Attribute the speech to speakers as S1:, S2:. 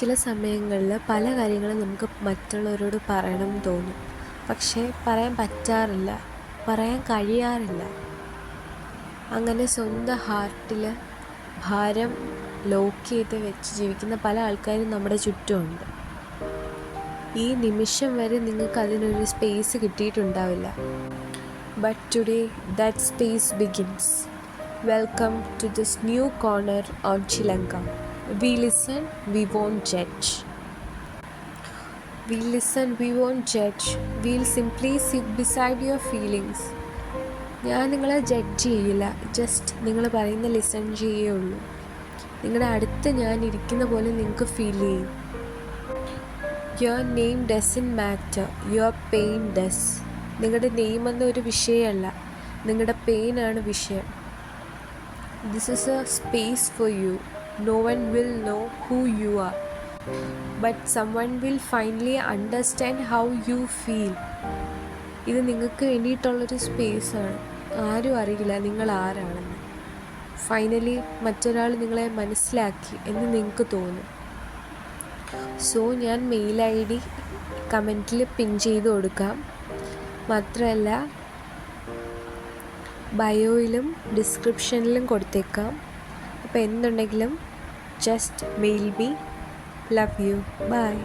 S1: ചില സമയങ്ങളിൽ പല കാര്യങ്ങളും നമുക്ക് മറ്റുള്ളവരോട് പറയണമെന്ന് തോന്നും, പക്ഷേ പറയാൻ പറ്റാറില്ല, പറയാൻ കഴിയാറില്ല. അങ്ങനെ സ്വന്തം ഹാർട്ടിൽ ഭാരം ലോക്ക് ചെയ്ത് വെച്ച് ജീവിക്കുന്ന പല ആൾക്കാരും നമ്മുടെ ചുറ്റുമുണ്ട്. ഈ നിമിഷം വരെ നിങ്ങൾക്ക് അതിനൊരു സ്പേസ് കിട്ടിയിട്ടുണ്ടാവില്ല. But today that space begins. Welcome to this new corner on Chilanka. We listen, we won't judge. We listen, we won't judge. We'll simply sit beside your feelings. ഞാൻ നിങ്ങളെ ജഡ്ജ് ചെയ്യില്ല, ജസ്റ്റ് നിങ്ങൾ പറയുന്ന ലിസൺ ചെയ്യുകയുള്ളൂ. നിങ്ങളുടെ അടുത്ത് ഞാൻ ഇരിക്കുന്ന പോലെ നിങ്ങൾക്ക് ഫീൽ ചെയ്യും. Your name doesn't matter, your pain does. നിങ്ങളുടെ നെയിം എന്നൊരു വിഷയമല്ല, നിങ്ങളുടെ പെയിനാണ് വിഷയം. This is A space for you. No one will know who you are, but someone will finally understand how you feel. ഇത് നിങ്ങൾക്ക് വേണ്ടിയിട്ടുള്ളൊരു സ്പേസാണ്. ആരും അറിയില്ല നിങ്ങൾ ആരാണെന്ന്. ഫൈനലി മറ്റൊരാൾ നിങ്ങളെ മനസ്സിലാക്കി എന്ന് നിങ്ങൾക്ക് തോന്നും. സോ ഞാൻ മെയിൽ ID കമൻറ്റിൽ പിൻ ചെയ്ത് കൊടുക്കാം. മാത്രമല്ല ബയോയിലും ഡിസ്ക്രിപ്ഷനിലും കൊടുത്തേക്കാം. അപ്പോൾ എന്തുണ്ടെങ്കിലും just mail me. Love you. Bye.